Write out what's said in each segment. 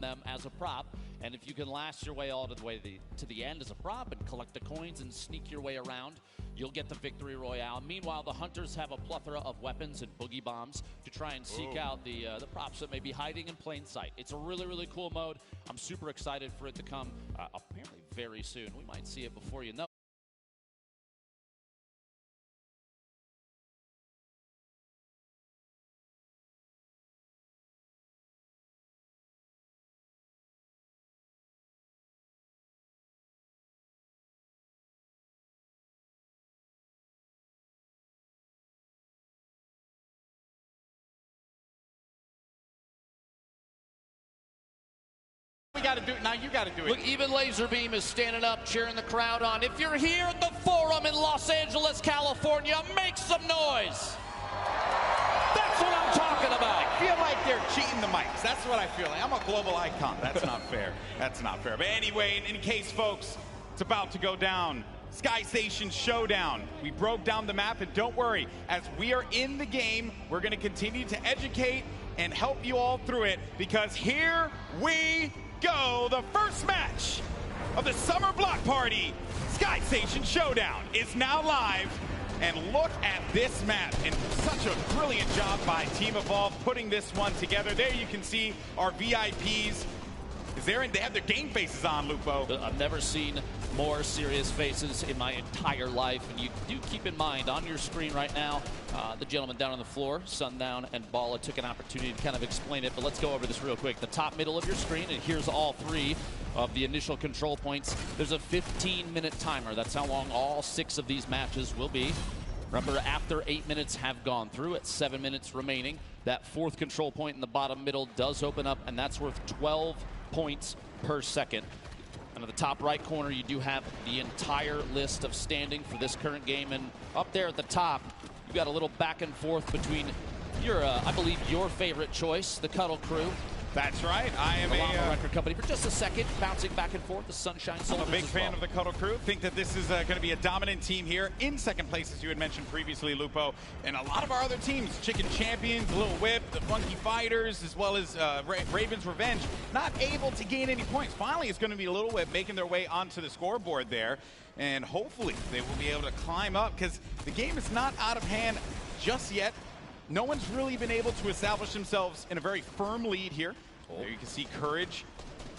them as a prop, and if you can last your way all to the end as a prop and collect the coins and sneak your way around, you'll get the victory royale. Meanwhile, the hunters have a plethora of weapons and boogie bombs to try and seek out the props that may be hiding in plain sight. It's a really cool mode. I'm super excited for it to come apparently very soon. We might see it before you know. We got to do it now. You got to do it. Look, even Laserbeam is standing up, cheering the crowd on. If you're here at the Forum in Los Angeles, California, make some noise. That's what I'm talking about. I feel like they're cheating the mics. That's what I feel like. I'm a global icon. That's not fair. That's not fair. But anyway, in any case, folks, it's about to go down. Sky Station Showdown. We broke down the map, and don't worry, as we are in the game, we're going to continue to educate and help you all through it, because here we go. The first match of the Summer Block Party Sky Station Showdown is now live. And look at this map, and such a brilliant job by Team Evolve putting this one together. There you can see our VIPs. They have their game faces on, Lupo. I've never seen more serious faces in my entire life, and you do keep in mind on your screen right now, the gentleman down on the floor, Sundown and Bala, took an opportunity to kind of explain it, but let's go over this real quick. The top middle of your screen, and here's all three of the initial control points. There's a 15-minute timer. That's how long all 6 of these matches will be. Remember, after 8 minutes have gone through, at 7 minutes remaining, that 4th control point in the bottom middle does open up, and that's worth 12 points per second. And at the top right corner, you do have the entire list of standing for this current game. And up there at the top, you've got a little back and forth between your, I believe, your favorite choice, the Cuddle Crew. That's right. I am a record company for just a second, bouncing back and forth. The Sunshine Soldiers. I'm a big fan of the Cuddle Crew. Think that this is going to be a dominant team here in second place, as you had mentioned previously, Lupo. And a lot of our other teams, Chicken Champions, Little Whip, the Funky Fighters, as well as Raven's Revenge, not able to gain any points. Finally, it's going to be Little Whip making their way onto the scoreboard there. And hopefully they will be able to climb up, because the game is not out of hand just yet. No one's really been able to establish themselves in a very firm lead here. There you can see Courage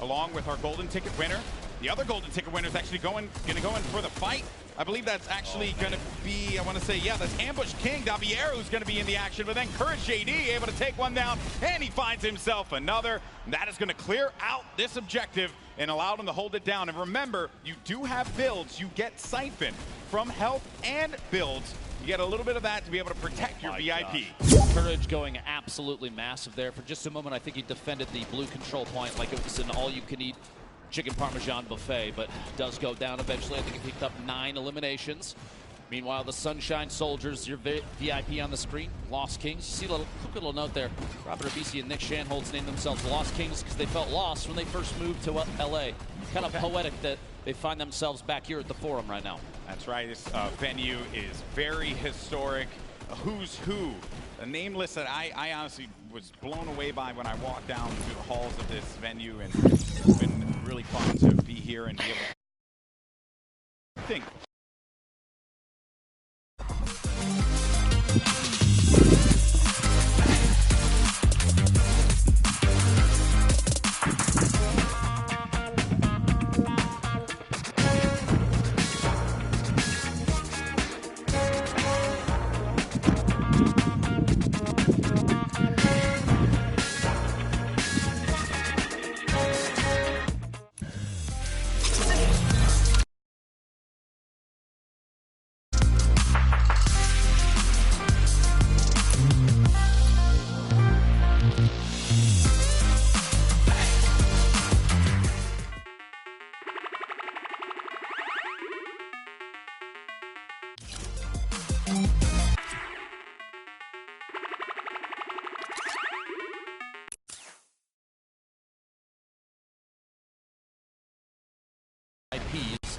along with our golden ticket winner. The other golden ticket winner is actually going to go in for the fight. I believe that's actually going to be, I want to say, yeah, that's Ambush King Davier who's going to be in the action, but then Courage JD able to take one down, and he finds himself another. That is going to clear out this objective and allow them to hold it down. And remember, you do have builds. You get Siphon from health and builds. You get a little bit of that to be able to protect your VIP. Courage going absolutely massive there. For just a moment, I think he defended the blue control point like it was an all-you-can-eat chicken parmesan buffet, but does go down eventually. I think he picked up 9 eliminations. Meanwhile, the Sunshine Soldiers, your VIP on the screen, Lost Kings. You see a quick little note there. Robert Abisi and Nick Shanholz named themselves Lost Kings because they felt lost when they first moved to LA. Kind of poetic that they find themselves back here at the Forum right now. That's right. This venue is very historic. A who's who. A name list that I honestly was blown away by when I walked down through the halls of this venue, and it's been really fun to be here and be able to think.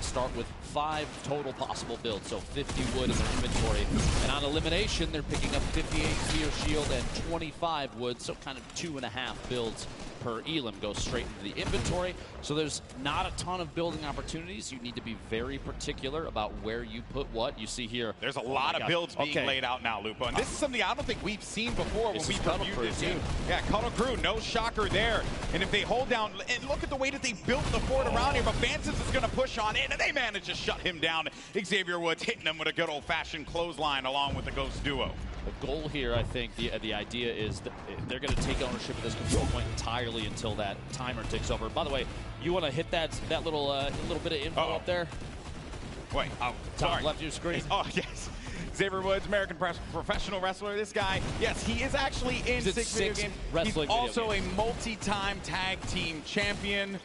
Start with 5 total possible builds, so 50 wood in their inventory. And on elimination, they're picking up 58 Fear Shield and 25 wood, so kind of 2.5 builds per Elim go straight into the inventory. So there's not a ton of building opportunities. You need to be very particular about where you put what. You see here. There's a lot of builds being laid out now, Lupo. And this is something I don't think we've seen before when we've reviewed this game. Yeah, Cuddle Crew, no shocker there. And if they hold down, and look at the way that they built the fort around here, but Vances is going to push on in, and they manage to shut him down. Xavier Woods hitting him with a good old-fashioned clothesline along with the Ghost duo. The goal here, I think, the idea is that they're going to take ownership of this control point entirely until that timer ticks over. By the way, you want to hit that little bit of info up there? Wait, top left of your screen. Oh, yes. Xavier Woods, American professional wrestler. This guy, yes, he is actually in six video games. He's also a multi-time tag team champion.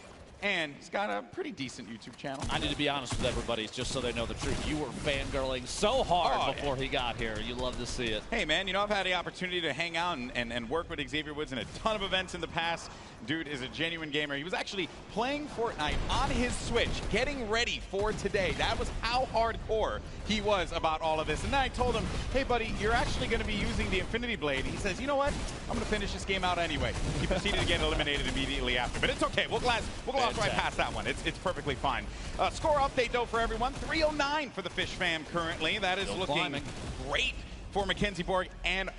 And he's got a pretty decent YouTube channel. I need to be honest with everybody, just so they know the truth. You were fangirling so hard before he got here. You love to see it. Hey, man, you know, I've had the opportunity to hang out and work with Xavier Woods in a ton of events in the past. Dude is a genuine gamer. He was actually playing Fortnite on his Switch, getting ready for today. That was how hardcore he was about all of this. And then I told him, hey, buddy, you're actually going to be using the Infinity Blade. He says, you know what? I'm going to finish this game out anyway. He proceeded to get eliminated immediately after. But it's okay. We'll gloss right past that one. It's perfectly fine. Score update, though, for everyone. 309 for the Fish fam currently. That is looking great for Mackenzie Borg and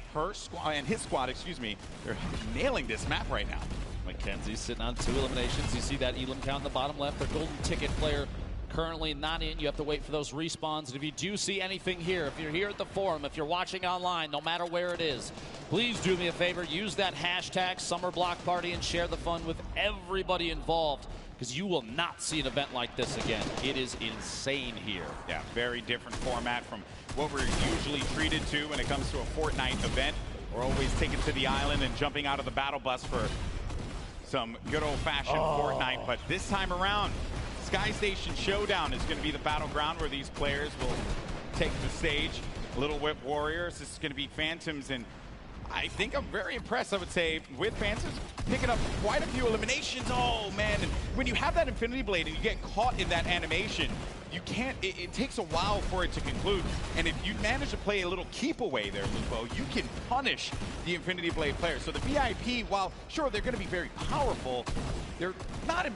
his squad, excuse me. They're nailing this map right now. Mackenzie's sitting on 2 eliminations. You see that Elim count in the bottom left. Their golden ticket player currently not in. You have to wait for those respawns. And if you do see anything here, if you're here at the forum, if you're watching online, no matter where it is, please do me a favor. Use that hashtag SummerBlockParty and share the fun with everybody involved, because you will not see an event like this again. It is insane here. Yeah, very different format from what we're usually treated to when it comes to a Fortnite event. We're always taken to the island and jumping out of the battle bus for some good old-fashioned Fortnite, but this time around, Sky Station Showdown is going to be the battleground where these players will take the stage. Little Whip Warriors, this is going to be Phantoms, and I think I'm very impressed, I would say, with Phantoms picking up quite a few eliminations. Oh, man, and when you have that Infinity Blade and you get caught in that animation, you can't, it takes a while for it to conclude. And if you manage to play a little keep away there, Lupo, you can punish the Infinity Blade players. So the VIP, while sure they're going to be very powerful, they're not,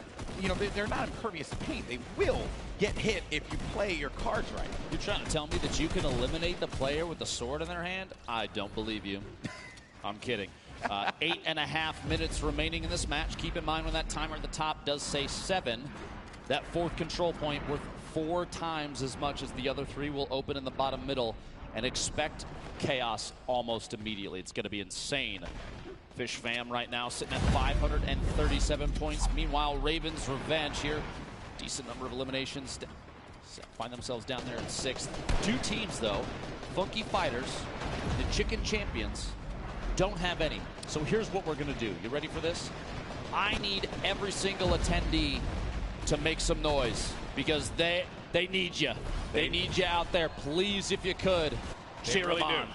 they're not impervious to pain. They will get hit if you play your cards right. You're trying to tell me that you can eliminate the player with the sword in their hand? I don't believe you. I'm kidding. 8.5 minutes remaining in this match. Keep in mind when that timer at the top does say 7, that 4th control point worth 4 times as much as the other 3 will open in the bottom middle, and expect chaos almost immediately. It's going to be insane. Fish fam right now sitting at 537 points. Meanwhile, Ravens Revenge here, decent number of eliminations, find themselves down there in 6th. 2 teams though, Funky Fighters, the Chicken Champions, don't have any. So here's what we're going to do. You ready for this? I need every single attendee to make some noise, because they need you. They need you out there. Please, if you could, cheer them on.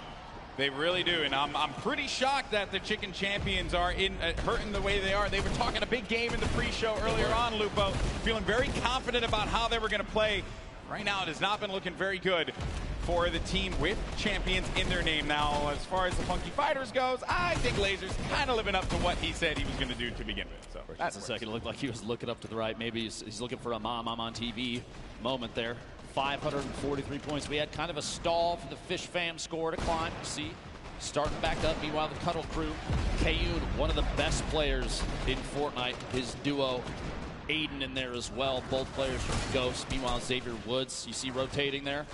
They really do, and I'm pretty shocked that the Chicken Champions are hurting the way they are. They were talking a big game in the pre-show earlier on, Lupo, feeling very confident about how they were going to play. Right now, it has not been looking very good for the team with champions in their name. Now, as far as the Funky Fighters goes, I think Laser's kind of living up to what he said he was going to do to begin with. So that's a second. It looked like he was looking up to the right. Maybe he's looking for a mom on TV moment there. 543 points. We had kind of a stall for the Fish fam score to climb. See, starting back up. Meanwhile, the Cuddle Crew, Kayun, one of the best players in Fortnite. His duo, Aiden, in there as well. Both players from Ghost. Meanwhile, Xavier Woods, you see rotating there.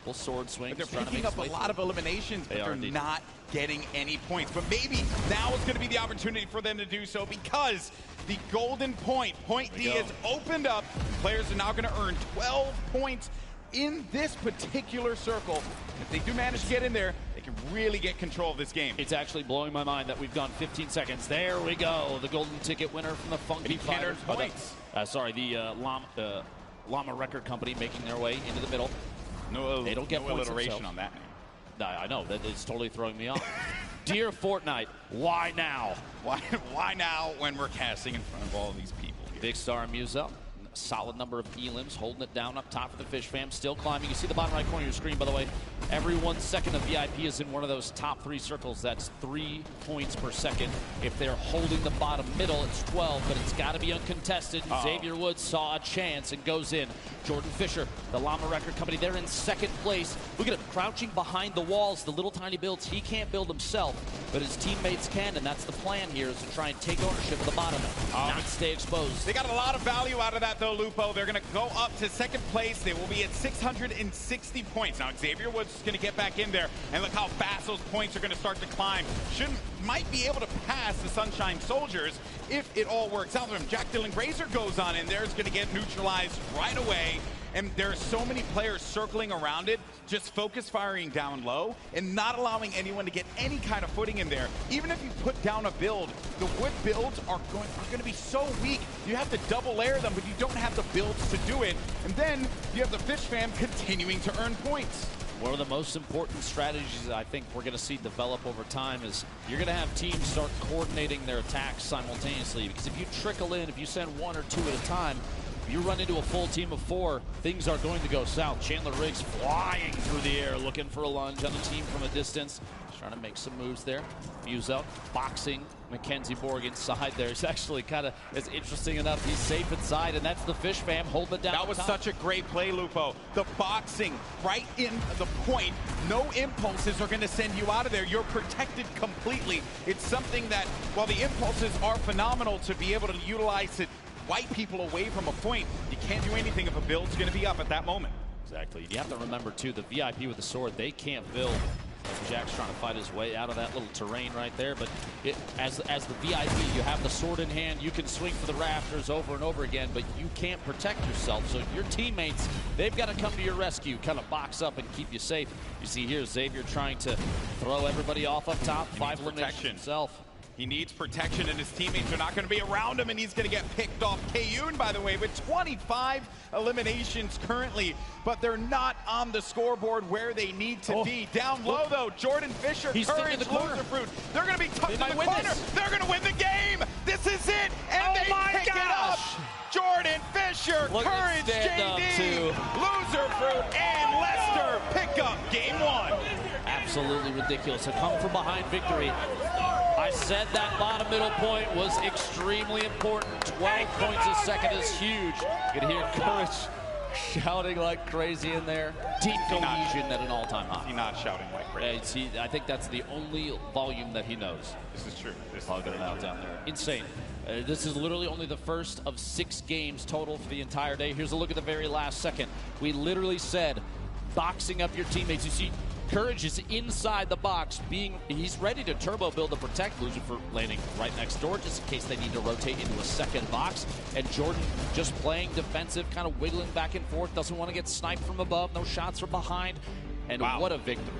Full sword swings. But they're picking up a lot of eliminations, but they're not getting any points. But maybe now is going to be the opportunity for them to do so, because the golden point D is opened up. Players are now going to earn 12 points in this particular circle. If they do manage to get in there, they can really get control of this game. It's actually blowing my mind that we've gone 15 seconds. There we go. The golden ticket winner from the Funky Fighters. Points. The Llama Record Company making their way into the middle. They don't get points alliteration on that name. I know. It's totally throwing me off. Dear Fortnite, why now? Why now when we're casting in front of all these people? Big Star and Musel solid number of elims, holding it down up top for the Fish Fam, still climbing. You see the bottom right corner of your screen, by the way. Every 1 second of VIP is in one of those top 3 circles. That's 3 points per second. If they're holding the bottom middle, it's 12, but it's got to be uncontested. Xavier Woods saw a chance and goes in. Jordan Fisher, the Llama Record Company, they're in second place. Look at him crouching behind the walls, the little tiny builds. He can't build himself, but his teammates can, and that's the plan here, is to try and take ownership of the bottom, not stay exposed. They got a lot of value out of that, though, Lupo. They're going to go up to second place. They will be at 660 points. Now, Xavier Woods is going to get back in there, and look how fast those points are going to start to climb. Might be able to pass the Sunshine Soldiers if it all works out for him. Jack Dylan Grazer goes on in there. Is going to get neutralized right away. And there are so many players circling around it, just focus firing down low and not allowing anyone to get any kind of footing in there. Even if you put down a build, the wood builds are going to be so weak. You have to double layer them, but you don't have the builds to do it. And then you have the Fish Fam continuing to earn points. One of the most important strategies that I think we're going to see develop over time is you're going to have teams start coordinating their attacks simultaneously. Because if you trickle in, if you send 1 or 2 at a time, if you run into a full team of 4, things are going to go south. Chandler Riggs flying through the air, looking for a lunge on the team from a distance. Trying to make some moves there. Fuse out, boxing. Mackenzie Borg inside there. It's actually kind of, it's interesting enough. He's safe inside, and that's the Fish Fam holding it down. That was such a great play, Lupo. The boxing right in the point. No impulses are going to send you out of there. You're protected completely. It's something that, while the impulses are phenomenal to be able to utilize it, wipe people away from a point, you can't do anything if a build's going to be up at that moment. Exactly. You have to remember, too, the VIP with the sword, they can't build. Jack's trying to fight his way out of that little terrain right there, but as the VIP, you have the sword in hand, you can swing for the rafters over and over again, but you can't protect yourself. So your teammates, they've got to come to your rescue, kind of box up and keep you safe. You see here, Xavier trying to throw everybody off up top, 5 eliminations himself. He needs protection, and his teammates are not going to be around him, and he's going to get picked off. Kayun, by the way, with 25 eliminations currently, but they're not on the scoreboard where they need to be. Down low, though, Jordan Fisher, Courage, Loserfruit. They're going to be tucked in the corner. They're going to win the game. This is it, and they pick it up. Jordan Fisher, Courage, JD, Loserfruit, and Lester pick up game 1. Absolutely ridiculous. A come from behind victory. I said that bottom middle point was extremely important. 12 points a second is huge. You can hear Courage shouting like crazy in there. Deep cohesion at an all-time high. He's not shouting like crazy. I think that's the only volume that he knows. This is true. This is it out down there. Insane. This is literally only the first of 6 games total for the entire day. Here's a look at the very last second. We literally said boxing up your teammates. You see, Courage is inside the box, he's ready to turbo build and protect Lucifer, landing right next door just in case they need to rotate into a second box. And Jordan just playing defensive, kind of wiggling back and forth, doesn't want to get sniped from above, no shots from behind. And what a victory.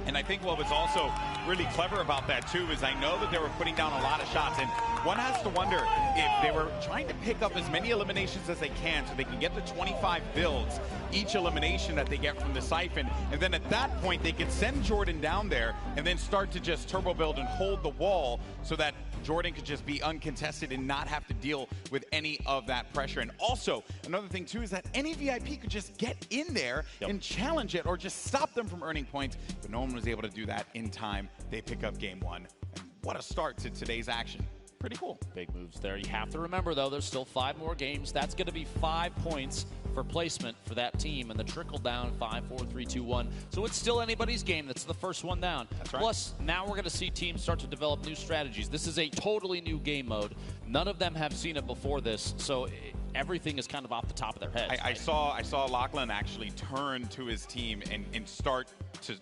And I think what was also really clever about that, too, is I know that they were putting down a lot of shots. And one has to wonder if they were trying to pick up as many eliminations as they can so they can get the 25 builds each elimination that they get from the Siphon. And then at that point, they could send Jordan down there and then start to just turbo build and hold the wall so that Jordan could just be uncontested and not have to deal with any of that pressure. And also, another thing, too, is that any VIP could just get in there and challenge it or just stop them from earning points. But no one was able to do that in time. They pick up game 1. And what a start to today's action. Pretty cool. Big moves there. You have to remember, though, there's still 5 more games. That's going to be 5 points for placement for that team. And the trickle down, 5, 4, 3, 2, 1. So it's still anybody's game. That's the first one down. That's right. Plus, now we're going to see teams start to develop new strategies. This is a totally new game mode. None of them have seen it before this. So everything is kind of off the top of their heads. I saw Lachlan actually turn to his team and start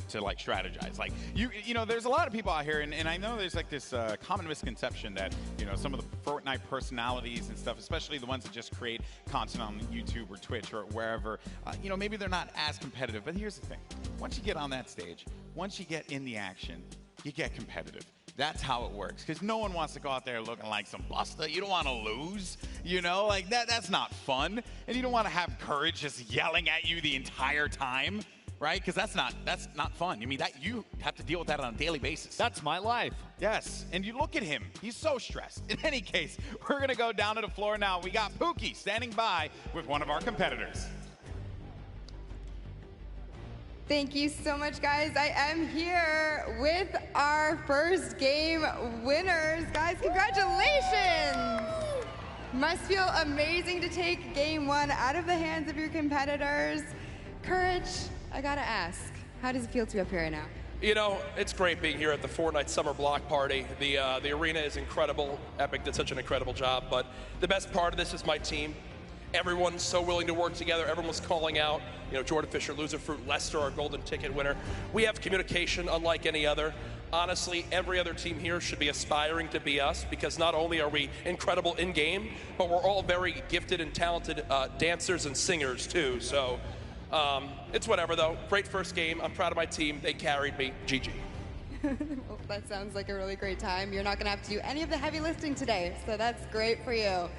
to like strategize. Like you know, there's a lot of people out here, and I know there's like this common misconception that, you know, some of the Fortnite personalities and stuff, especially the ones that just create content on YouTube or Twitch or wherever, you know, maybe they're not as competitive. But here's the thing: once you get on that stage, once you get in the action, you get competitive. That's how it works, because no one wants to go out there looking like some buster. You don't want to lose, you know, like that's not fun. And you don't want to have Courage just yelling at you the entire time. right? Because that's not fun. I mean, that you have to deal with that on a daily basis. That's my life. Yes, and you look at him. He's so stressed. In any case, we're going to go down to the floor now. We got Pookie standing by with one of our competitors. Thank you so much, guys. I am here with our first game winners. Guys, congratulations! Must feel amazing to take game one out of the hands of your competitors. Courage, I gotta ask, how does it feel to be up here right now? You know, it's great being here at the Fortnite Summer Block Party. The arena is incredible. Epic did such an incredible job, but the best part of this is my team. Everyone's so willing to work together. Everyone was calling out, you know, Jordan Fisher, Loserfruit, Lester, our golden ticket winner. We have communication unlike any other. Honestly, every other team here should be aspiring to be us, because not only are we incredible in-game, but we're all very gifted and talented dancers and singers too. So it's whatever though. Great first game. I'm proud of my team. They carried me. GG. Well, that sounds like a really great time. You're not gonna have to do any of the heavy lifting today, so that's great for you.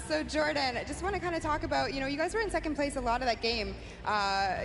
So Jordan, I just want to kind of talk about, you guys were in second place a lot of that game.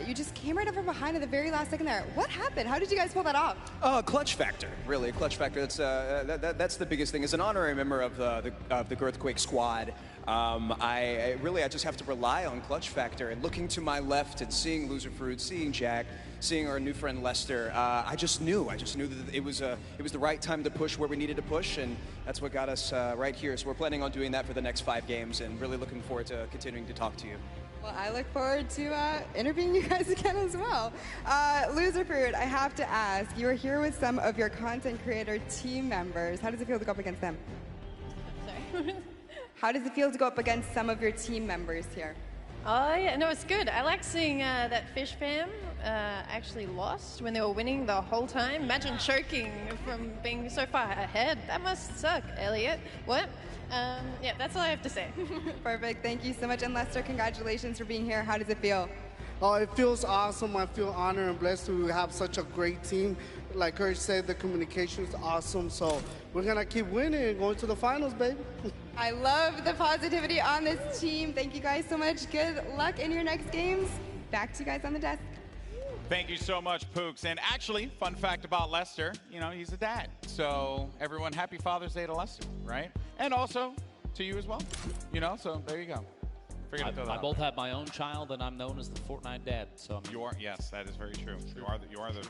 You just came right up from behind at the very last second there. What happened? How did you guys pull that off? Clutch factor, really. Clutch factor. That's the biggest thing. As an honorary member of the Girthquake squad, I just have to rely on clutch factor. And looking to my left and seeing Loserfruit, seeing Jack, seeing our new friend Lester, I just knew that it was the right time to push where we needed to push, and that's what got us right here. So we're planning on doing that for the next 5 games, and really looking forward to continuing to talk to you. Well, I look forward to interviewing you guys again as well. Loserfruit, I have to ask, you are here with some of your content creator team members. How does it feel to go up against them? Sorry. How does it feel to go up against some of your team members here? Oh yeah, no, it's good. I like seeing that Fish fam actually lost when they were winning the whole time. Imagine choking from being so far ahead. That must suck, Elliot. What? Yeah, that's all I have to say. Perfect. Thank you so much. And Lester, congratulations for being here. How does it feel? Oh, it feels awesome. I feel honored and blessed to have such a great team. Like Courage said, the communication is awesome. So we're going to keep winning and going to the finals, baby. I love the positivity on this team. Thank you guys so much. Good luck in your next games. Back to you guys on the desk. Thank you so much, Pooks. And actually, fun fact about Lester, he's a dad. So everyone, happy Father's Day to Lester, right? And also to you as well, so there you go. I both have my own child, and I'm known as the Fortnite dad. So yes, that is very true. You are the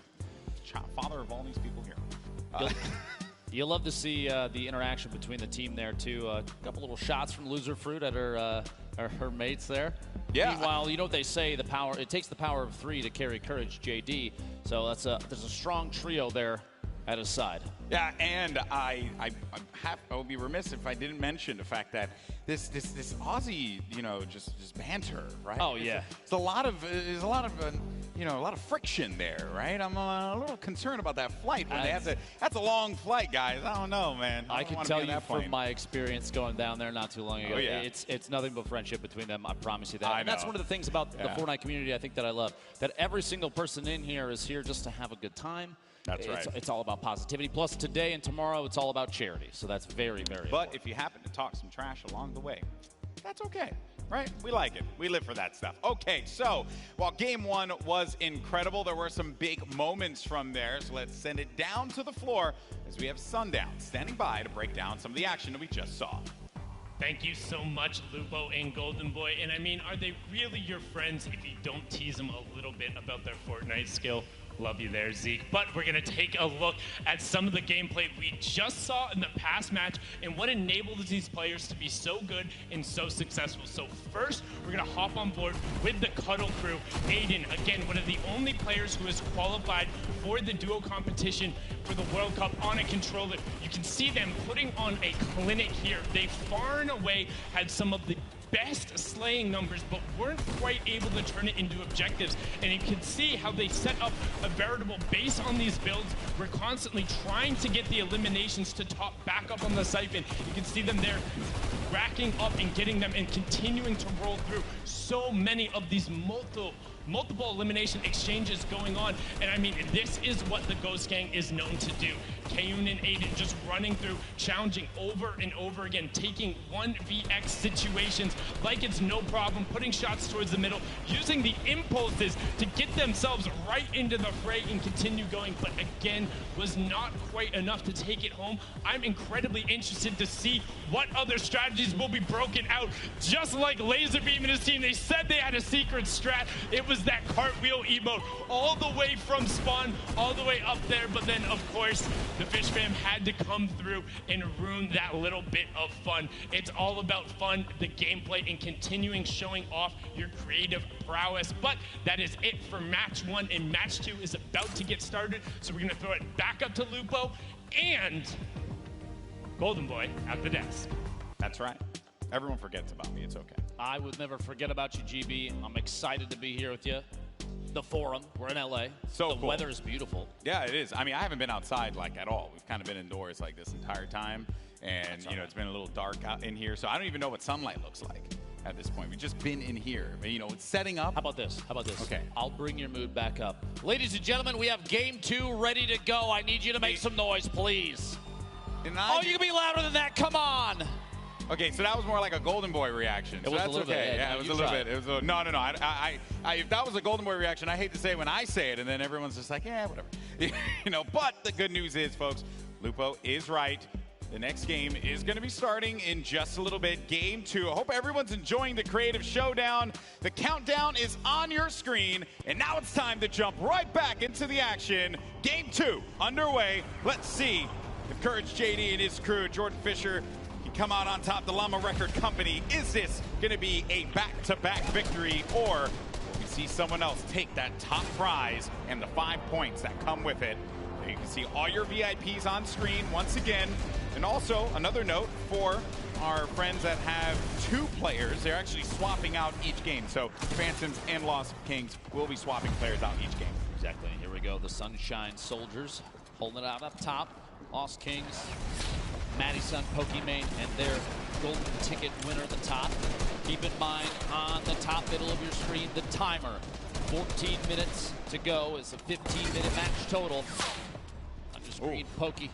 father of all these people here. You'll love to see the interaction between the team there too. A couple little shots from Loserfruit at her mates there. Yeah. Meanwhile, you know what they say: it takes the power of 3 to carry Courage, JD. So there's a strong trio there at his side. Yeah, and I would be remiss if I didn't mention the fact that this Aussie, just banter, right? Oh yeah. There's a lot of friction there, right? I'm a little concerned about that flight when they have to. That's a long flight, guys. I don't know, man. I can tell you from my experience going down there not too long ago. Oh, yeah. It's nothing but friendship between them. I promise you that. And that's one of the things about the Fortnite community I think that I love. That every single person in here is here just to have a good time. That's right. It's all about positivity. Plus, today and tomorrow, it's all about charity. So that's very, very important. But if you happen to talk some trash along the way, that's okay, right? We like it. We live for that stuff. Okay, so while game one was incredible, there were some big moments from there. So let's send it down to the floor as we have Sundown standing by to break down some of the action that we just saw. Thank you so much, Lupo and Golden Boy. And I mean, are they really your friends if you don't tease them a little bit about their Fortnite skill? Love you there, Zeke. But we're going to take a look at some of the gameplay we just saw in the past match and what enabled these players to be so good and so successful. So first, we're going to hop on board with the Cuddle crew. Aiden, again, one of the only players who has qualified for the duo competition for the World Cup on a controller. You can see them putting on a clinic here. They far and away had some of the best slaying numbers, but weren't quite able to turn it into objectives. And you can see how they set up a veritable base on these builds. We're constantly trying to get the eliminations to top back up on the siphon. You can see them there racking up and getting them and continuing to roll through so many of these multiple elimination exchanges going on. And I mean, this is what the Ghost Gang is known to do. Kayun and Aiden just running through, challenging over and over again, taking 1vx situations like it's no problem, putting shots towards the middle, using the impulses to get themselves right into the fray and continue going, but again, was not quite enough to take it home. I'm incredibly interested to see what other strategies will be broken out. Just like Lazarbeam and his team, they said they had a secret strat. It was that cartwheel emote all the way from spawn, all the way up there, but then of course, the Fish Fam had to come through and ruin that little bit of fun. It's all about fun, the gameplay, and continuing showing off your creative prowess. But that is it for match 1, and match 2 is about to get started. So we're gonna throw it back up to Lupo and Golden Boy at the desk. That's right. Everyone forgets about me. It's okay. I would never forget about you, GB. I'm excited to be here with you. The Forum, we're in LA. So the cool. weather is beautiful. Yeah, it is. I mean, I haven't been outside like at all. We've kind of been indoors like this entire time. And, you know, it's been a little dark out in here. So I don't even know what sunlight looks like at this point. We've just been in here. But, you know, it's setting up. How about this? How about this? Okay. I'll bring your mood back up. Ladies and gentlemen, we have game 2 ready to go. I need you to make some noise, please. Oh, you can be louder than that. Come on. Okay, so that was more like a Golden Boy reaction. So was a that's little okay. bit, Yeah, it was a little bit. It was a, no. If that was a Golden Boy reaction, I hate to say it when I say it, and then everyone's just like, yeah, whatever. You know, but the good news is, folks, Lupo is right. The next game is going to be starting in just a little bit. Game 2. I hope everyone's enjoying the Creative Showdown. The countdown is on your screen, and now it's time to jump right back into the action. Game 2 underway. Let's see if Courage JD and his crew, Jordan Fisher, come out on top. The Llama Record Company. Is this going to be a back-to-back victory, or will we see someone else take that top prize and the 5 points that come with it? You can see all your VIPs on screen once again. And also, another note for our friends that have 2 players, they're actually swapping out each game. So Phantoms and Lost Kings will be swapping players out each game. Exactly. Here we go. The Sunshine Soldiers holding it out up top. Lost Kings, Madison, Pokimane, and their golden ticket winner at the top. Keep in mind, on the top middle of your screen, the timer. 14 minutes to go. It's a 15-minute match total. On your screen, Pokey.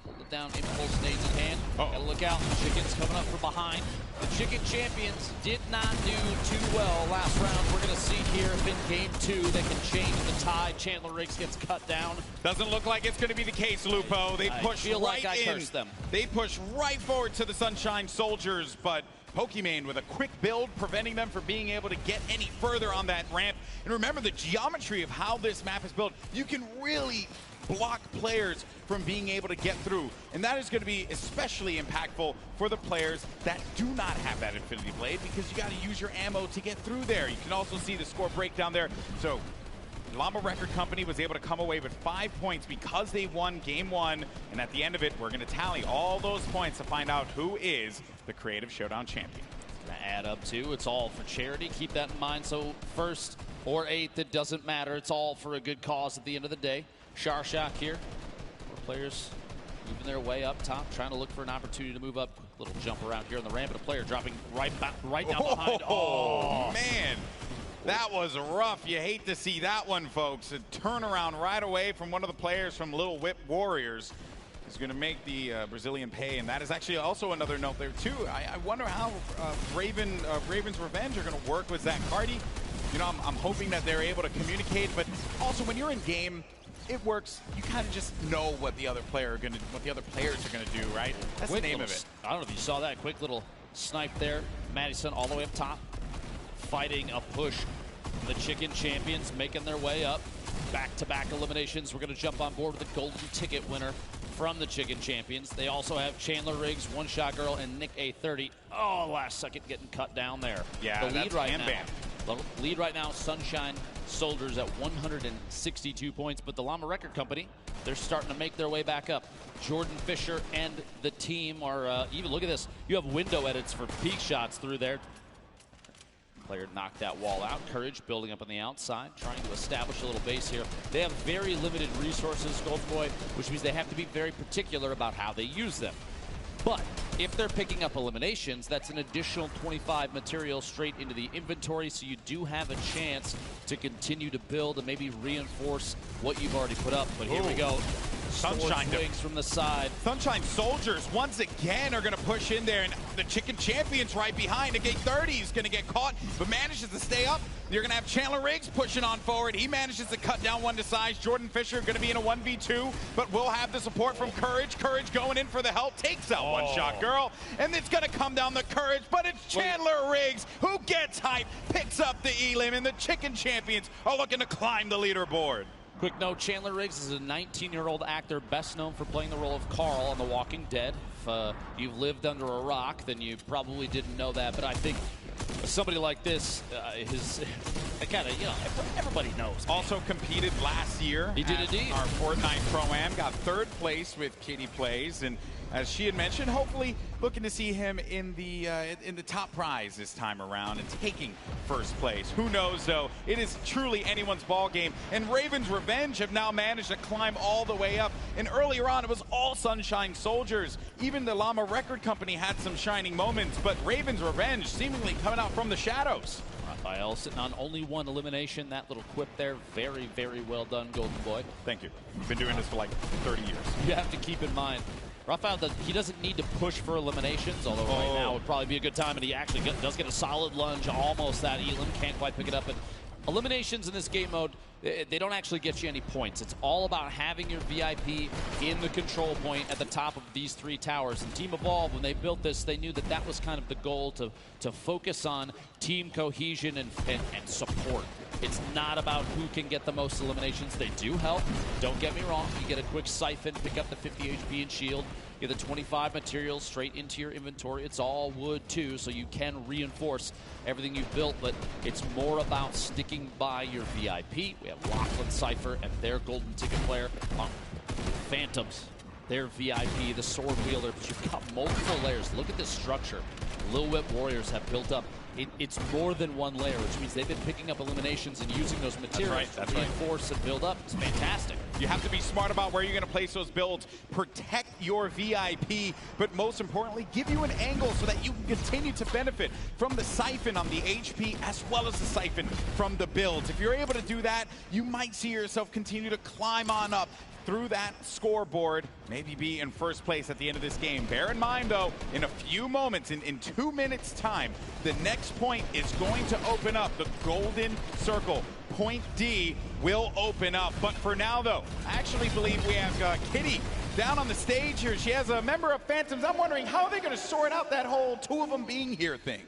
Hold it down, impulse nades in hand. Gotta look out, the Chickens coming up from behind. The Chicken Champions did not do too well last round. We're gonna see here if in game 2 they can change the tide. Chandler Riggs gets cut down. Doesn't look like it's gonna be the case, Lupo. They push right in. Them. They push right forward to the Sunshine Soldiers, but Pokimane with a quick build, preventing them from being able to get any further on that ramp. And remember the geometry of how this map is built. You can really block players from being able to get through. And that is going to be especially impactful for the players that do not have that Infinity Blade, because you got to use your ammo to get through there. You can also see the score breakdown there. So Llama Record Company was able to come away with 5 points because they won game 1. And at the end of it, we're going to tally all those points to find out who is the Creative Showdown champion. Add up to, it's all for charity. Keep that in mind. So first or 8th, it doesn't matter. It's all for a good cause at the end of the day. Sharshak here. More players moving their way up top, trying to look for an opportunity to move up. Little jump around here on the ramp, and a player dropping right down behind. Oh, man. That was rough. You hate to see that one, folks. A turnaround right away from one of the players from Little Whip Warriors is going to make the Brazilian pay, and that is actually also another note there, too. I wonder how Raven's Revenge are going to work with Zach Carty. You know, I'm hoping that they're able to communicate, but also when you're in game, it works. You kind of just know what the other players are gonna do, right? That's the name of it. I don't know if you saw that quick little snipe there. Madison all the way up top, fighting a push. The Chicken Champions making their way up. Back-to-back eliminations. We're gonna jump on board with the golden ticket winner from the Chicken Champions. They also have Chandler Riggs, One Shot Girl, and Nick A30. Oh, last second getting cut down there. Yeah, the lead right now. The lead right now, Sunshine Soldiers at 162 points, but the Llama Record Company, they're starting to make their way back up. Jordan Fisher and the team are even, look at this, you have window edits for peak shots through there. Player knocked that wall out. Courage building up on the outside, trying to establish a little base here. They have very limited resources, Golden Boy, which means they have to be very particular about how they use them. But if they're picking up eliminations, that's an additional 25 material straight into the inventory, so you do have a chance to continue to build and maybe reinforce what you've already put up. But here we go. Sunshine Wings from the side. Sunshine Soldiers once again are going to push in there, and the Chicken Champions right behind. Negate 30 is going to get caught, but manages to stay up. You're going to have Chandler Riggs pushing on forward. He manages to cut down one to size. Jordan Fisher going to be in a 1v2, but will have the support from Courage. Courage going in for the help, takes out One Shot Girl, and it's going to come down the Courage, but it's Chandler Riggs who gets hype, picks up the Elim, and the Chicken Champions are looking to climb the leaderboard. Quick note, Chandler Riggs is a 19-year-old actor best known for playing the role of Carl on The Walking Dead. If you've lived under a rock, then you probably didn't know that. But I think somebody like this, everybody knows. Also competed last year. He did indeed. Our Fortnite Pro-Am, got 3rd place with Kitty Plays, and as she had mentioned, hopefully looking to see him in the top prize this time around and taking 1st place. Who knows, though? It is truly anyone's ball game. And Raven's Revenge have now managed to climb all the way up. And earlier on, it was all Sunshine Soldiers. Even the Llama Record Company had some shining moments, but Raven's Revenge seemingly coming out from the shadows. Raphael sitting on only 1 elimination. That little quip there, very, very well done, Golden Boy. Thank you. We've been doing this for like 30 years. You have to keep in mind, Raphael, he doesn't need to push for eliminations, although right now would probably be a good time, and he actually does get a solid lunge, almost that Elim, can't quite pick it up. But eliminations in this game mode, they don't actually get you any points. It's all about having your VIP in the control point at the top of these 3 towers. And Team Evolve, when they built this, they knew that that was kind of the goal, to focus on team cohesion and support. It's not about who can get the most eliminations. They do help. Don't get me wrong. You get a quick siphon, pick up the 50 HP and shield. Get the 25 materials straight into your inventory. It's all wood too, so you can reinforce everything you've built, but it's more about sticking by your VIP. We have Lachlan Cypher and their golden ticket player on Phantoms. Their VIP, the sword wielder, but you've got multiple layers. Look at this structure Lil Whip Warriors have built up. It's more than 1 layer, which means they've been picking up eliminations and using those materials to reinforce and build up. It's fantastic. You have to be smart about where you're going to place those builds, protect your VIP, but most importantly, give you an angle so that you can continue to benefit from the siphon on the HP as well as the siphon from the builds. If you're able to do that, you might see yourself continue to climb on up through that scoreboard, maybe be in 1st place at the end of this game. Bear in mind, though, in a few moments, in 2 minutes' time, the next point is going to open up the golden circle. Point D will open up. But for now, though, I actually believe we have Kitty down on the stage here. She has a member of Phantoms. I'm wondering, how are they going to sort out that whole 2 of them being here thing?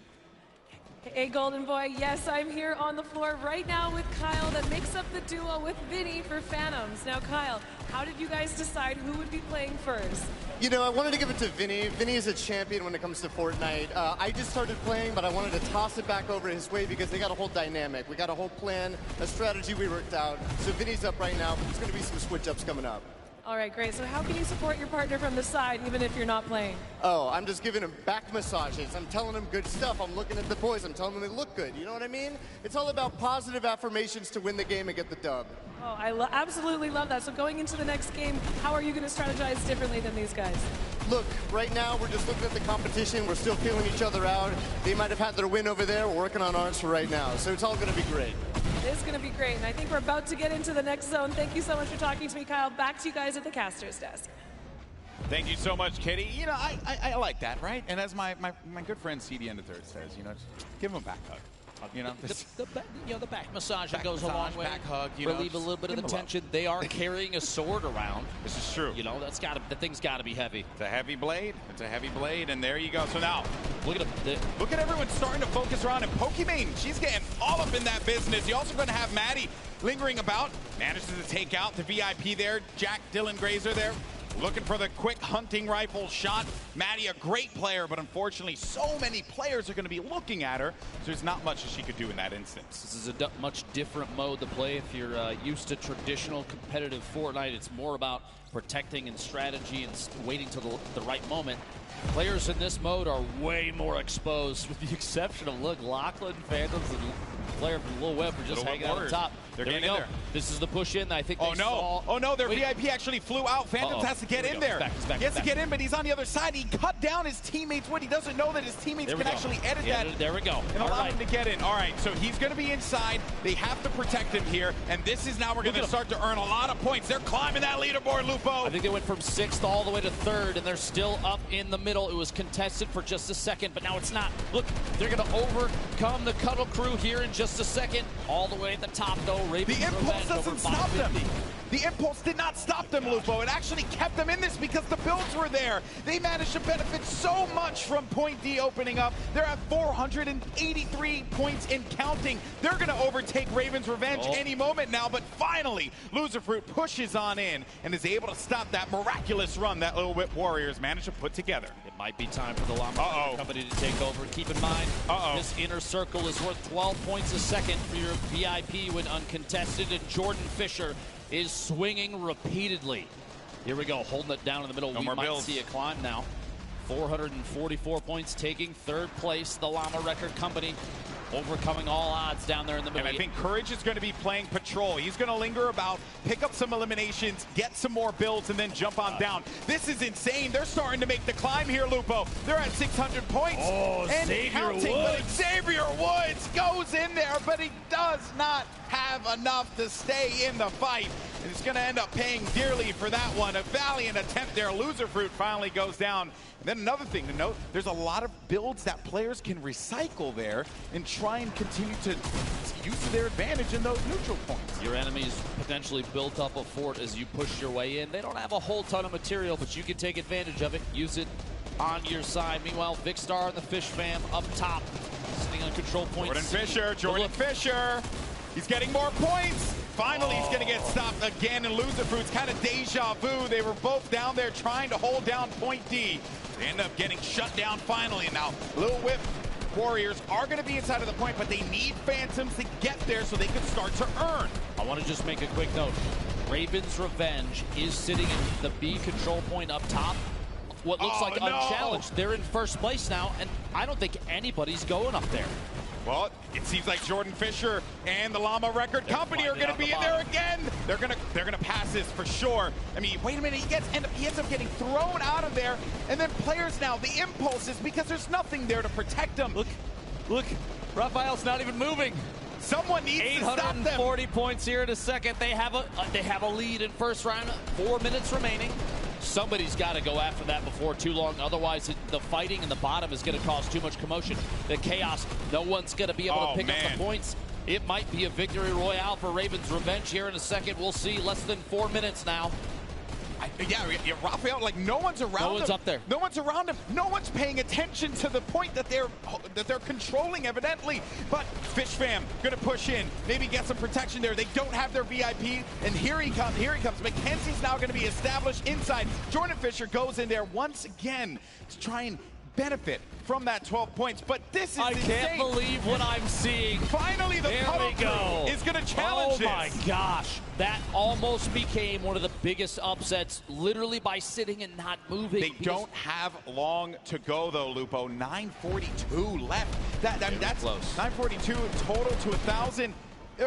Hey, Golden Boy. Yes, I'm here on the floor right now with Kyle that makes up the duo with Vinny for Phantoms. Now, Kyle, how did you guys decide who would be playing first? You know, I wanted to give it to Vinny. Vinny is a champion when it comes to Fortnite. I just started playing, but I wanted to toss it back over his way because they got a whole dynamic. We got a whole plan, a strategy we worked out. So Vinny's up right now, but there's going to be some switch-ups coming up. All right, great. So how can you support your partner from the side even if you're not playing? Oh, I'm just giving him back massages. I'm telling him good stuff. I'm looking at the boys. I'm telling them they look good. You know what I mean? It's all about positive affirmations to win the game and get the dub. Oh, I absolutely love that. So going into the next game, how are you going to strategize differently than these guys? Look, right now we're just looking at the competition. We're still feeling each other out. They might have had their win over there. We're working on ours for right now. So it's all going to be great. It is going to be great. And I think we're about to get into the next zone. Thank you so much for talking to me, Kyle. Back to you guys at the caster's desk. Thank you so much, Kitty. You know, I like that, right? And as my good friend CD End of Third says, you know, just give him a back hug. You know, the back massage that goes a long way. Back hug, relieve a little bit of the tension. They are carrying a sword around. This is true. You know, the thing's got to be heavy. It's a heavy blade. It's a heavy blade, and there you go. So now, look at everyone starting to focus around, and Pokimane, she's getting all up in that business. You're also going to have Maddie lingering about, manages to take out the VIP there. Jack Dylan Grazer there, looking for the quick hunting rifle shot. Maddie, a great player, but unfortunately so many players are going to be looking at her, so there's not much that she could do in that instance. This is a much different mode to play. If you're used to traditional competitive Fortnite, it's more about protecting and strategy and waiting till the right moment. Players in this mode are way more exposed, with the exception of, look, Lachlan, Phantoms, and player from Lil Web are just hanging out on top. They're there we getting go. in there. This is the push in. I think they Oh no, their VIP actually flew out. Phantoms has to get in there. He has to get in, but he's on the other side. He cut down his teammates. What he doesn't know that his teammates can actually edit that. There we go. And allow him to get in. All right, so he's going to be inside. They have to protect him here, and this is now we're going to start to earn a lot of points. They're climbing that leaderboard, Lupo. I think they went from 6th all the way to 3rd, and they're still up in the middle. It was contested for just a second, but now it's not. Look, they're going to overcome the Cuddle Crew here in just a second. All the way at the top, though. Ravens the impulse Revenge doesn't over stop them. 550. The impulse did not stop them, Lupo. It actually kept them in this because the builds were there. They managed to benefit so much from Point D opening up. They're at 483 points and counting. They're going to overtake Ravens Revenge any moment now, but finally, Loserfruit pushes on in and is able to stop that miraculous run that Lil Whip Warriors managed to put together. It might be time for the Llama Company to take over. Keep in mind, this inner circle is worth 12 points a second for your VIP when uncontested, and Jordan Fisher is swinging repeatedly. Here we go, holding it down in the middle. We might see a climb now. 444 points, taking 3rd place. The Llama Record Company overcoming all odds down there in the middle. And I think Courage is going to be playing patrol. He's going to linger about, pick up some eliminations, get some more builds, and then jump on down. This is insane. They're starting to make the climb here, Lupo. They're at 600 points. And counting, but Xavier Woods goes in there, but he does not have enough to stay in the fight. And it's going to end up paying dearly for that one. A valiant attempt there. Loserfruit finally goes down. And then another thing to note, there's a lot of builds that players can recycle there and try and continue to use to their advantage in those neutral points. Your enemies potentially built up a fort as you push your way in. They don't have a whole ton of material, but you can take advantage of it, use it on your side. Meanwhile, Vikkstar and the Fish Fam up top, sitting on control point. Jordan Fisher. He's getting more points. Finally, he's going to get stopped again, and Loserfruit's kind of deja vu. They were both down there trying to hold down Point D. They end up getting shut down finally. And now, Lil Whip Warriors are going to be inside of the point, but they need Phantoms to get there so they can start to earn. I want to just make a quick note. Ravens Revenge is sitting in the B control point up top. What looks like unchallenged. They're in 1st place now, and I don't think anybody's going up there. Well, it seems like Jordan Fisher and the Llama Record Company are going to be in there again. They're gonna pass this for sure. I mean, wait a minute, he ends up getting thrown out of there, and then players now, the impulses, because there's nothing there to protect them. Look, Raphael's not even moving. Someone needs to stop them. 840 points here in a second. They have a lead in 1st round. 4 minutes remaining. Somebody's got to go after that before too long. Otherwise, the fighting in the bottom is going to cause too much commotion. The chaos, no one's going to be able to pick up the points. It might be a victory royale for Ravens Revenge here in a second. We'll see. Less than 4 minutes now. Yeah, Raphael, like no one's around him. No one's up there. No one's around him. No one's paying attention to the point that they're controlling, evidently. But Fish Fam gonna push in, maybe get some protection there. They don't have their VIP, and here he comes. Mackenzie's now gonna be established inside. Jordan Fisher goes in there once again to try and benefit from that 12 points, but this is insane. Can't believe what I'm seeing. Finally, the Cuddle Crew is going to challenge this. Oh my gosh, that almost became one of the biggest upsets, literally by sitting and not moving. They don't have long to go, though, Lupo. 9:42 left. That's close. 9:42 total to 1,000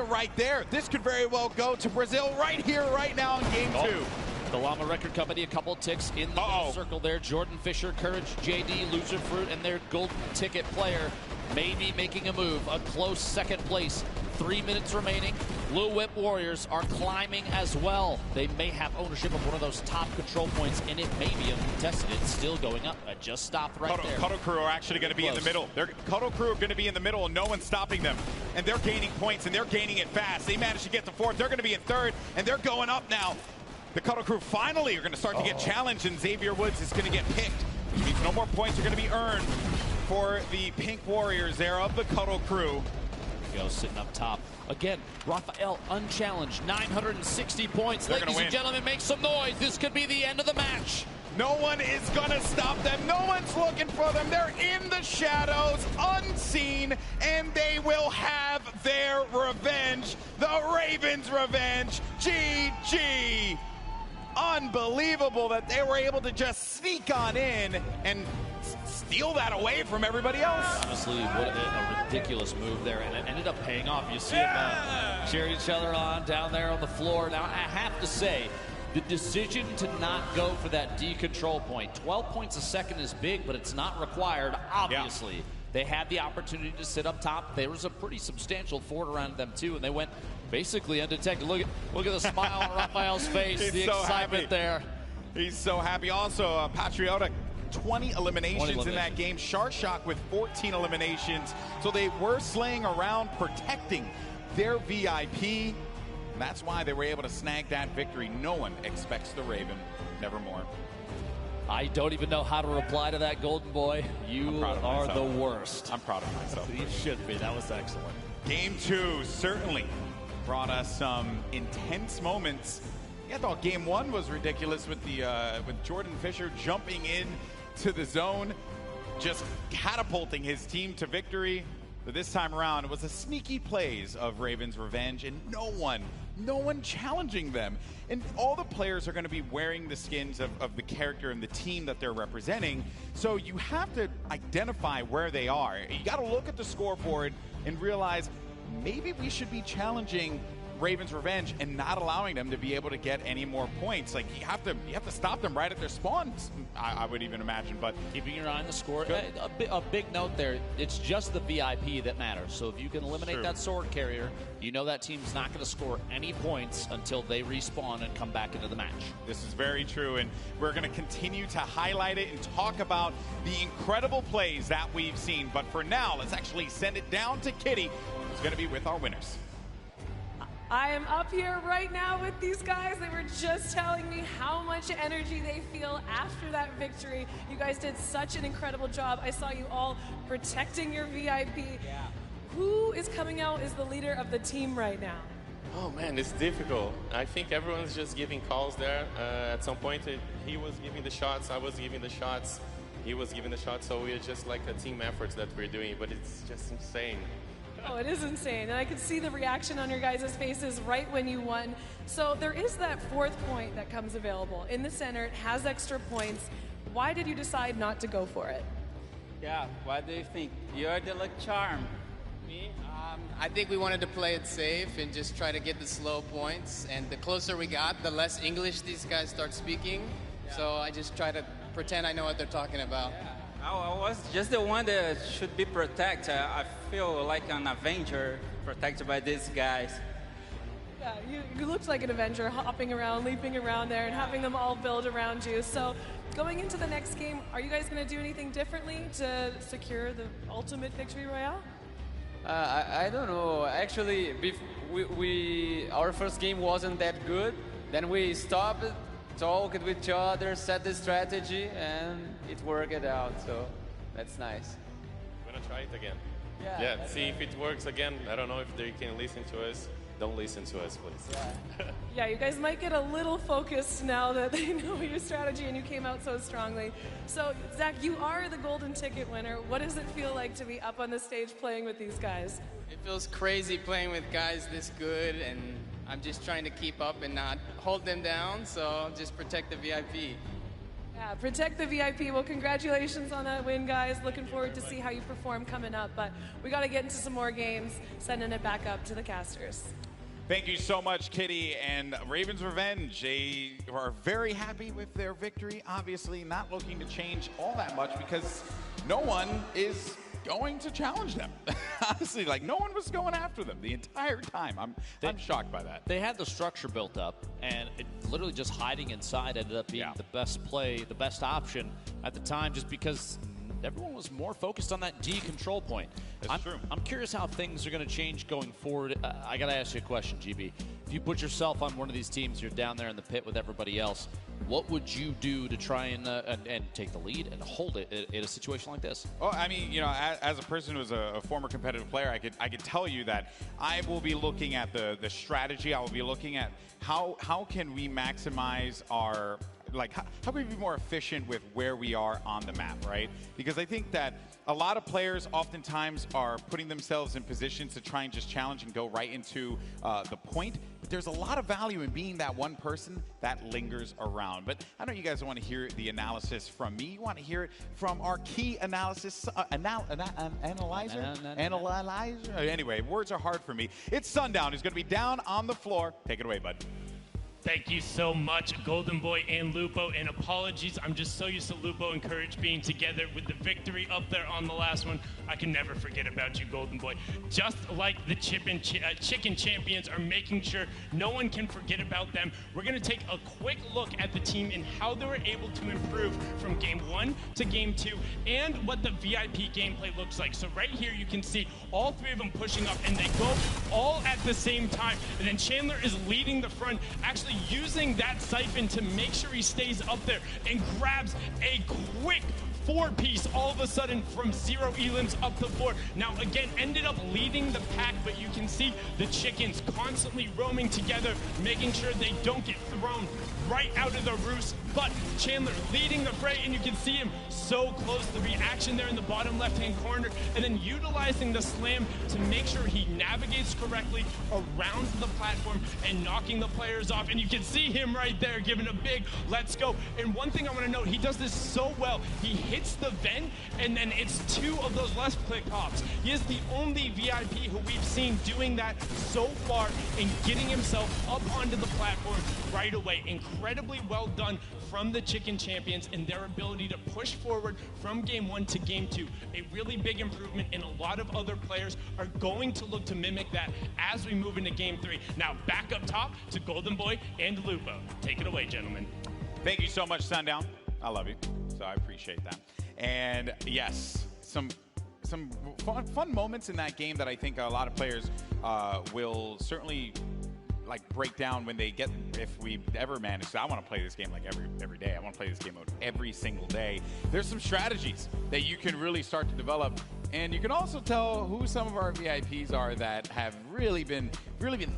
right there. This could very well go to Brazil right here, right now in Game 2. The Llama Record Company, a couple ticks in the middle circle there. Jordan Fisher, Courage, JD, Loserfruit, and their golden ticket player may be making a move. A close 2nd place. 3 minutes remaining. Lil Whip Warriors are climbing as well. They may have ownership of one of those top control points, and it may be uncontested. It's still going up. I just stopped right there. Cuddle Crew are actually going to be in the middle. Cuddle Crew are going to be in the middle, and no one's stopping them. And they're gaining points, and they're gaining it fast. They managed to get to 4th. They're going to be in 3rd, and they're going up now. The Cuddle Crew finally are going to start to get challenged, and Xavier Woods is going to get picked. Which means no more points are going to be earned for the Pink Warriors there of the Cuddle Crew. Go sitting up top. Again, Raphael unchallenged, 960 points. Ladies and gentlemen, make some noise. This could be the end of the match. No one is going to stop them. No one's looking for them. They're in the shadows, unseen, and they will have their revenge. The Ravens' revenge. GG. unbelievable that they were able to just sneak on in and steal that away from everybody else. Honestly, what a ridiculous move there, and it ended up paying off. You see them cheering each other on down there on the floor. Now, I have to say, the decision to not go for that D control point, 12 points a second is big, but it's not required, obviously. Yeah. They had the opportunity to sit up top. There was a pretty substantial fort around them, too, and they went basically undetected. Look at the smile on Rafael's face, the so excitement happy. There. He's so happy. Also, Patriota, 20 eliminations in that game. Sharshock with 14 eliminations. So they were slaying around, protecting their VIP. And that's why they were able to snag that victory. No one expects the Raven, nevermore. I don't even know how to reply to that, Golden Boy. You are the worst. I'm proud of myself. You should be. That was excellent. Game 2 certainly brought us some intense moments. I thought Game 1 was ridiculous with Jordan Fisher jumping in to the zone, just catapulting his team to victory. But this time around, it was a sneaky plays of Raven's Revenge, and no one challenging them. And all the players are going to be wearing the skins of the character and the team that they're representing. So you have to identify where they are. You got to look at the scoreboard and realize maybe we should be challenging Raven's Revenge and not allowing them to be able to get any more points. Like, you have to stop them right at their spawns, I would even imagine. But keeping your eye on the score, a big note there, it's just the VIP that matters. So if you can eliminate that sword carrier, you know that team's not going to score any points until they respawn and come back into the match. This is very true, and we're going to continue to highlight it and talk about the incredible plays that we've seen. But for now, let's actually send it down to Kitty, who's going to be with our winners. I am up here right now with these guys. They were just telling me how much energy they feel after that victory. You guys did such an incredible job. I saw you all protecting your VIP. Yeah. Who is coming out as the leader of the team right now? Oh man, it's difficult. I think everyone's just giving calls there. At some point, he was giving the shots, I was giving the shots, he was giving the shots, so we're just like a team effort that we're doing, but it's just insane. Oh, it is insane. And I could see the reaction on your guys' faces right when you won. So there is that 4th point that comes available. In the center, it has extra points. Why did you decide not to go for it? Yeah, what do you think? You're the luck charm. Me? I think we wanted to play it safe and just try to get the slow points. And the closer we got, the less English these guys start speaking. Yeah. So I just try to pretend I know what they're talking about. Yeah. I was just the one that should be protected. I feel like an Avenger protected by these guys. Yeah, you looked like an Avenger, hopping around, leaping around there, and having them all build around you. So going into the next game, are you guys going to do anything differently to secure the ultimate victory royale? I don't know. Actually, our first game wasn't that good. Then we stopped, talked with each other, set the strategy, and it worked out. So that's nice. I'm gonna try it again. Yeah, see if it works again. I don't know if they can listen to us. Don't listen to us, please. Yeah, you guys might get a little focused now that they know your strategy and you came out so strongly. So, Zach, you are the golden ticket winner. What does it feel like to be up on the stage playing with these guys? It feels crazy playing with guys this good, and I'm just trying to keep up and not hold them down, so just protect the VIP. Yeah, protect the VIP. Well, congratulations on that win, guys. Looking forward to see how you perform coming up, but we got to get into some more games, sending it back up to the casters. Thank you so much, Kitty. And Raven's Revenge, they are very happy with their victory. Obviously not looking to change all that much because no one is going to challenge them. Honestly, like, no one was going after them the entire time. I'm shocked by that. They had the structure built up, and it literally just hiding inside ended up being the best play, the best option at the time, just because everyone was more focused on that D control point. That's true. I'm curious how things are going to change going forward. I got to ask you a question, GB. If you put yourself on one of these teams, you're down there in the pit with everybody else, what would you do to try and take the lead and hold it in a situation like this? Well, I mean, you know, as a person who's a former competitive player, I could tell you that I will be looking at the strategy. I will be looking at how can we maximize our like, how can we be more efficient with where we are on the map, right? Because I think that a lot of players oftentimes are putting themselves in positions to try and just challenge and go right into the point. But there's a lot of value in being that one person that lingers around. But I know you guys want to hear the analysis from me. You want to hear it from our key analysis analyzer. Anyway, words are hard for me. It's Sundown who's going to be down on the floor. Take it away, bud. Thank you so much, Golden Boy and Lupo, and apologies, I'm just so used to Lupo and Courage being together with the victory up there on the last one. I can never forget about you, Golden Boy. Just like the Chicken Champions are making sure no one can forget about them, we're going to take a quick look at the team and how they were able to improve from Game 1 to Game 2 and what the VIP gameplay looks like. So right here you can see all three of them pushing up, and they go all at the same time. And then Chandler is leading the front, actually using that siphon to make sure he stays up there and grabs a quick 4-piece all of a sudden from 0 elims up the floor. Now again, ended up leading the pack, but you can see the chickens constantly roaming together, making sure they don't get thrown right out of the roost. But Chandler leading the fray, and you can see him so close. The reaction there in the bottom left-hand corner, and then utilizing the slam to make sure he navigates correctly around the platform and knocking the players off. And you can see him right there giving a big let's go. And one thing I want to note, he does this so well. He hits the vent, and then it's 2 of those left click hops. He is the only VIP who we've seen doing that so far and getting himself up onto the platform right away. Incredibly well done from the Chicken Champions and their ability to push forward from Game 1 to Game 2. A really big improvement, and a lot of other players are going to look to mimic that as we move into Game 3. Now back up top to Golden Boy and Lupo. Take it away, gentlemen. Thank you so much, Sundown. I love you, so I appreciate that. And yes, some fun moments in that game that I think a lot of players will certainly like break down when they get, if we ever manage to. I want to play this game like every day. I want to play this game mode every single day. There's some strategies that you can really start to develop, and you can also tell who some of our VIPs are that have really been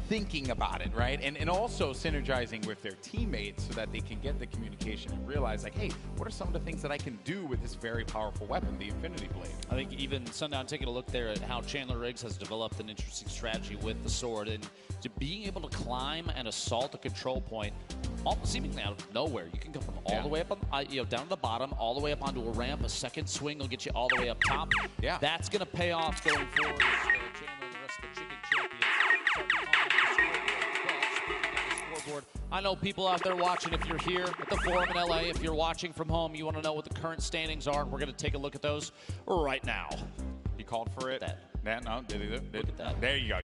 thinking about it, right? And also synergizing with their teammates so that they can get the communication and realize, like, hey, what are some of the things that I can do with this very powerful weapon, the Infinity Blade? I think even Sundown taking a look there at how Chandler Riggs has developed an interesting strategy with the sword, and to being able to climb and assault a control point seemingly out of nowhere. You can come from all the way up on, down to the bottom, all the way up onto a ramp. A second swing will get you all the way up top. Yeah, that's going to pay off going forward. Chandler and the rest of the Chicken Champions scoreboard. I know people out there watching, if you're here at the Forum in LA, if you're watching from home, you want to know what the current standings are. We're going to take a look at those right now. You called for it? That. No, did he? Look at that. There you go.